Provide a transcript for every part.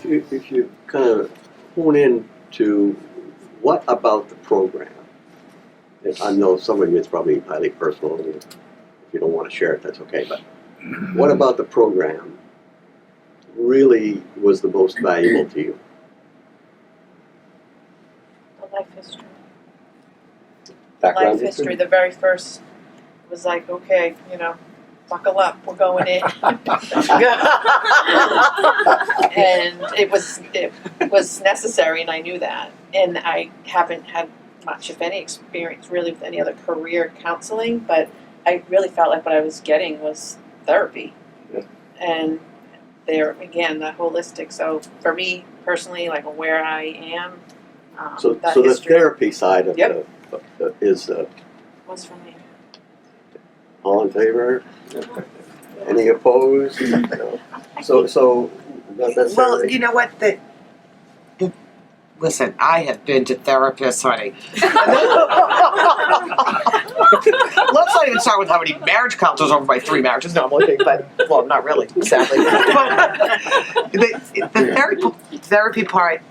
you kind of hone in to what about the program? And I know some of you it's probably highly personal. And if you don't want to share it, that's okay. But what about the program really was the most valuable to you? The life history. Background Life history. The very first was like, okay, buckle up, we're going in. And it was necessary, and I knew that. And I haven't had much, if any, experience really with any other career counseling, but I really felt like what I was getting was therapy. Yeah. And there, again, the holistic. So for me personally, like where I am, So that the history therapy side of Yep. is was for me. all in favor? Any opposed? No. So not necessarily. Well, you know what? Listen, I have been to therapists, honey. Let's not even start with how many marriage counselors over my 3 marriages. No, I'm looking, but, well, not really, sadly. the therapy part,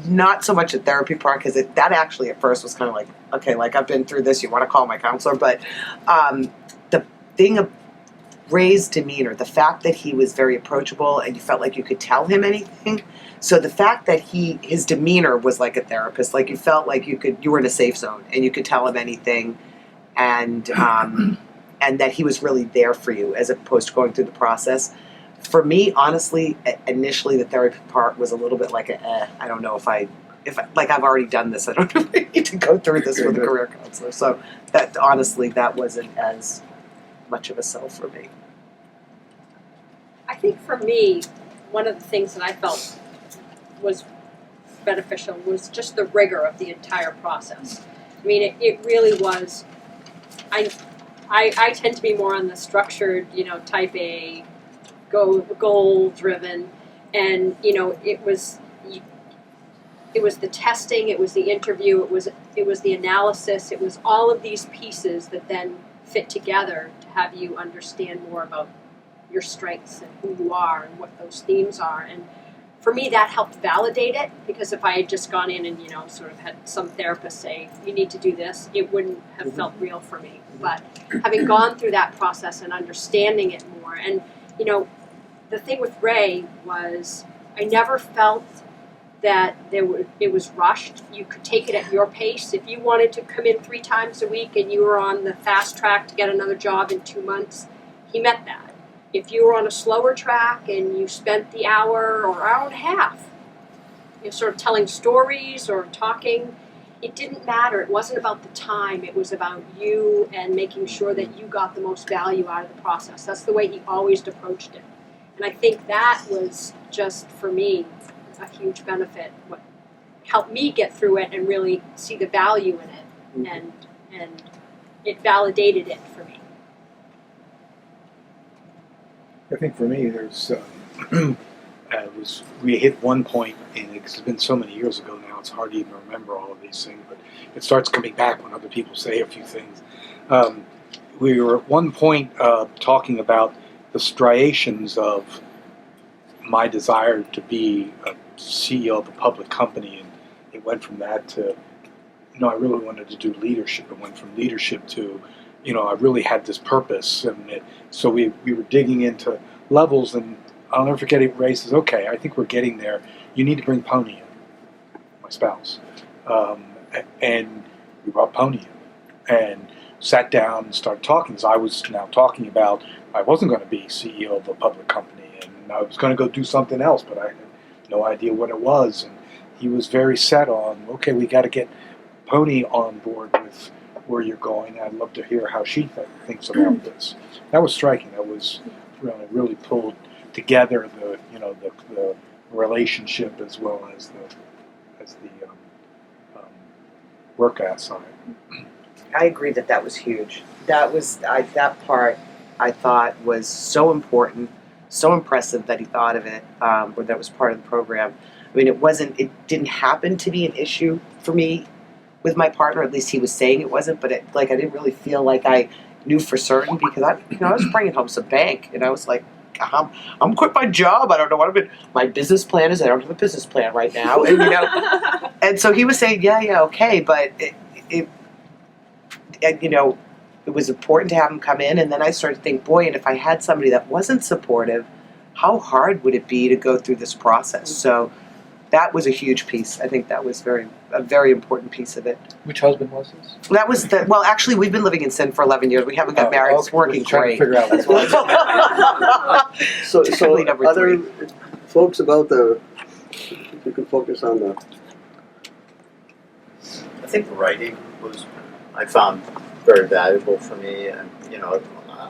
not so much the therapy part, because that actually at first was kind of like, okay, like I've been through this, you want to call my counselor, but the thing of Ray's demeanor, the fact that he was very approachable and you felt like you could tell him anything. So the fact that his demeanor was like a therapist, like you felt like you were in a safe zone and you could tell him anything, and that he was really there for you as opposed to going through the process. For me, honestly, initially the therapy part was a little bit like I don't know if I've already done this. I don't know if I need to go through this with a career counselor. So that honestly, that wasn't as much of a sell for me. I think for me, one of the things that I felt was beneficial was just the rigor of the entire process. I mean, it really was. I tend to be more on the structured, type A, goal driven, and it was the testing, it was the interview, it was the analysis, it was all of these pieces that then fit together to have you understand more about your strengths and who you are and what those themes are. And for me, that helped validate it, because if I had just gone in and sort of had some therapist say you need to do this, it wouldn't have felt real for me. But having gone through that process and understanding it more, and the thing with Ray was I never felt that it was rushed. You could take it at your pace. If you wanted to come in 3 times a week and you were on the fast track to get another job in 2 months, he met that. If you were on a slower track and you spent the hour or hour and a half, sort of telling stories or talking, it didn't matter. It wasn't about the time. It was about you and making sure that you got the most value out of the process. That's the way he always approached it. And I think that was just, for me, a huge benefit. What helped me get through it and really see the value in it, and it validated it for me. I think for me, there's we hit one point, and it's been so many years ago now, it's hard to even remember all of these things, but it starts coming back when other people say a few things. We were at one point talking about the striations of my desire to be a CEO of a public company, and it went from that to, I really wanted to do leadership. It went from leadership to, I really had this purpose, and so we were digging into levels, and I'll never forget it. Ray says, "Okay, I think we're getting there. You need to bring Pony in, my spouse," and we brought Pony in, and sat down and started talking. As I was now talking about, I wasn't going to be CEO of a public company, and I was going to go do something else, but I had no idea what it was. And he was very set on, okay, we got to get Pony on board with where you're going. I'd love to hear how she thinks about this. That was striking. That was really pulled together the relationship as well as the work outside. I agree that was huge. That part I thought was so important, so impressive that he thought of it, or that was part of the program. I mean, it didn't happen to be an issue for me with my partner. At least he was saying it wasn't, but I didn't really feel like I knew for certain, because I was bringing home some bank, and I was like, I'm quit my job. I don't know what I'm doing. My business plan is I don't have a business plan right now, and and so he was saying, yeah, okay, but it it was important to have him come in, and then I started to think, boy, and if I had somebody that wasn't supportive, how hard would it be to go through this process? So that was a huge piece. I think that was a very important piece of it. Which husband was this? That was well, actually, we've been living in Sin for 11 years. We haven't got married. It's working Trying great. to figure out That's why. So Technically number other 3. folks about you can focus on the. I think the writing I found very valuable for me, and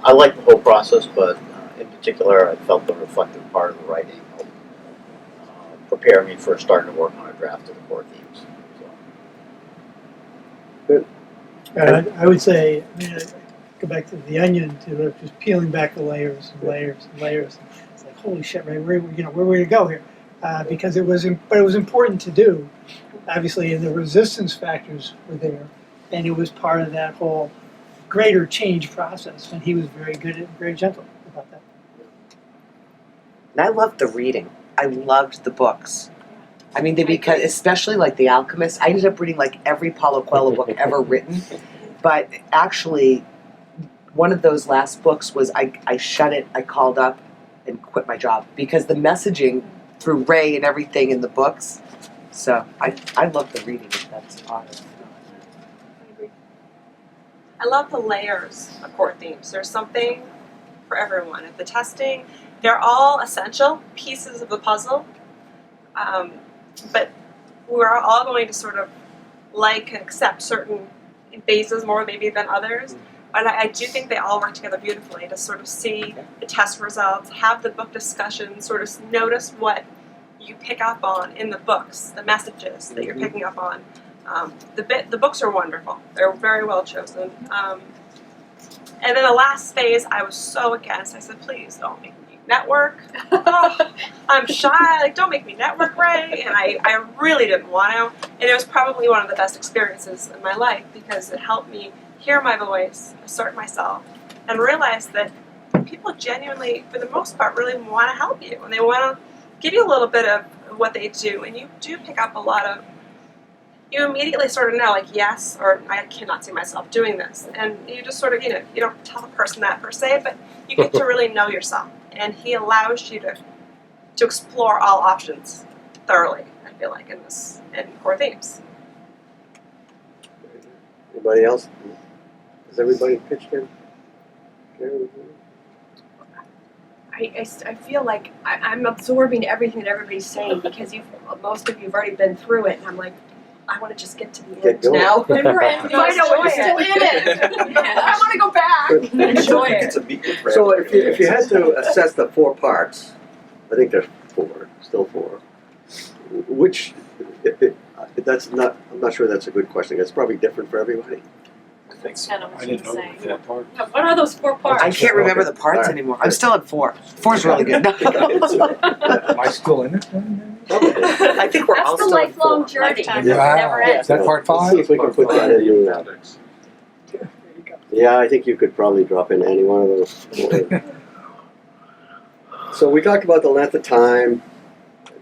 I like the whole process, but in particular, I felt the reflective part of the writing helped prepare me for starting to work on a draft of the core themes. So. I would say, go back to the onion, to just peeling back the layers and layers and layers. It's like, holy shit, right? Where are we to go here? Because it was important to do, obviously, and the resistance factors were there, and it was part of that whole greater change process. And he was very gentle about that. And I loved the reading. I loved the books. I mean, because especially like The Alchemist, I ended up reading like every Paulo Coelho book ever written. But actually, one of those last books was I shut it, I called up and quit my job because the messaging through Ray and everything in the books. So I love the reading. That's awesome. I agree. I love the layers of core themes. There's something for everyone. At the testing, they're all essential pieces of the puzzle, but we're all going to sort of like and accept certain phases more maybe than others. But I do think they all work together beautifully to sort of see the test results, have the book discussion, sort of notice what you pick up on in the books, the messages that you're picking up on. The books are wonderful. They're very well chosen. And then the last phase I was so against. I said, please don't make me network. Oh, I'm shy. Like, don't make me network, Ray. And I really didn't want to. And it was probably one of the best experiences in my life because it helped me hear my voice, assert myself, and realize that people genuinely, for the most part, really want to help you. And they want to give you a little bit of what they do. And you do pick up a lot of, you immediately sort of know, like, yes, or I cannot see myself doing this. And you just sort of, you don't tell a person that per se, but you get to really know yourself. And he allows you to explore all options thoroughly, I feel like, in core themes. Anybody else? Has everybody pitched in? I feel like I'm absorbing everything that everybody's saying because most of you have already been through it, and I'm like, I want to just get to the end now. And we're in I know we're still in it. I want to go back. Enjoy it. It's a meet with So if you had to assess the 4 parts, I think there's 4, still 4. Which I'm not sure that's a good question. It's probably different for everybody. I think so. I know what I you're didn't know saying. that part. What are those 4 parts? I can't remember the parts Alright. anymore. I'm still at 4. 4's really good. Am I still in it? I think we're all That's the still at 4. lifelong journey. Lifetime. It never Wow. ends. Is that part Let's see 5? if we can put that in. Yeah, I think you could probably drop in any one of those 4. So we talked about the length of time,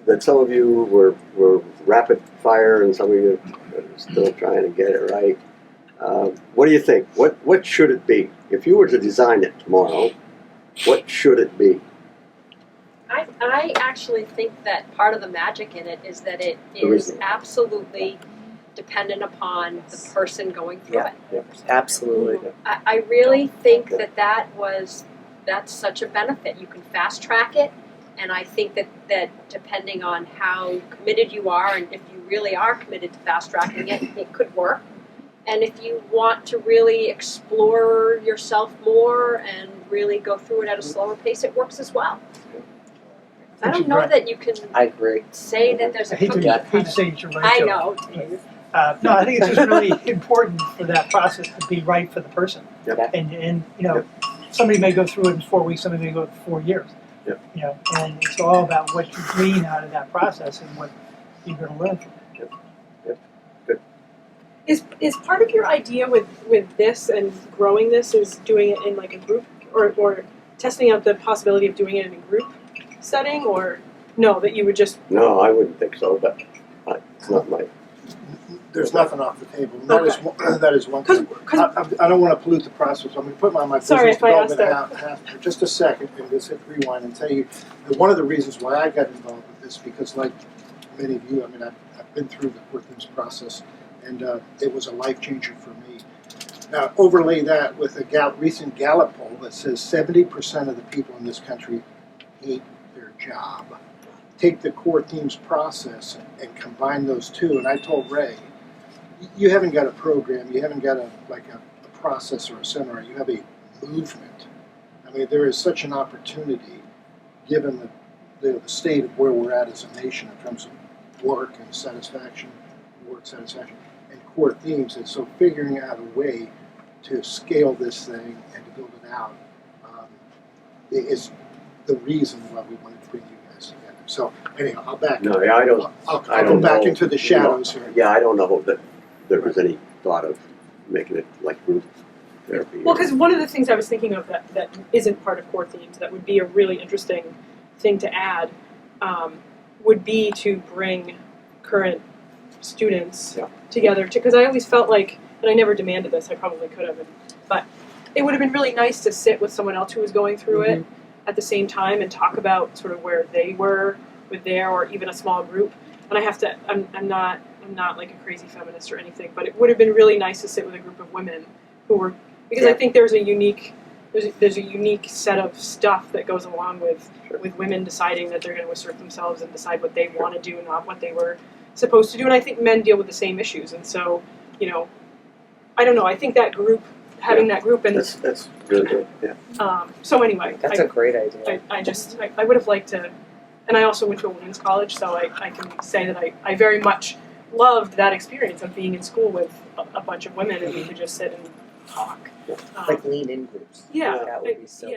that some of you were rapid fire and some of you are still trying to get it right. What do you think? What should it be? If you were to design it tomorrow, what should it be? I actually think that part of the magic in it is that it The is reason. absolutely dependent upon the person going through Yeah. it. Absolutely. I really think that's such a benefit. You can fast track it, and I think that depending on how committed you are, and if you really are committed to fast tracking it, it could work. And if you want to really explore yourself more and really go through it at a slower pace, it works as well. I don't know that you can I agree. say that there's I a hate cookie. to say that you're right. I Joe. know, Dave. No, I think it's just really important for that process to be right for the person. Yep. And somebody may go through it in 4 weeks, somebody may go through 4 years. Yep. And it's all about what you glean out of that process and what you're going to learn from it. Is part of your idea with this and growing this is doing it in like a group or testing out the possibility of doing it in a group setting, or no, that you would just No, I wouldn't think so, but it's not my. There's nothing off the table. And that is that is one thing. I don't want to pollute the process. I'm going to put my business Sorry if I asked development hat for just a second and just hit rewind and tell you that one of the reasons why I got involved with this, because like many of you, I mean, I've been through the core themes process, and it was a life changer for me. Now, overlay that with a recent Gallup poll that says 70% of the people in this country hate their job. Take the core themes process and combine those two, and I told Ray, you haven't got a program, you haven't got a process or a seminar, you have a movement. I mean, there is such an opportunity, given the state of where we're at as a nation in terms of work satisfaction, and core themes, and so figuring out a way to scale this thing and to build it out is the reason why we wanted to bring you guys together. So anyhow, I'll back. No, yeah, I don't. I'll I go don't back know, into the shadows here. Yeah, I don't know that there was any thought of making it like group therapy. well, because one of the things I was thinking of that isn't part of core themes that would be a really interesting thing to add would be to bring current students together, because I always felt like, and I never demanded this, I probably could have, but it would have been really nice to sit with someone else who was going through it at the same time and talk about sort of where they were with their, or even a small group. And I have to, I'm not like a crazy feminist or anything, but it would have been really nice to sit with a group of women who were, because I think there's a unique set of stuff that goes along with women deciding that they're going to assert themselves and decide what they want to do, not what they were supposed to do. And I think men deal with the same issues, and so, you know, I don't know. I think that group, having that group, and that's really good. Yeah. So anyway, That's a great idea. I would have liked to, and I also went to a women's college, so I can say that I very much loved that experience of being in school with a bunch of women, and we could just sit and talk. Like lean in groups. Yeah, That would be so. yeah.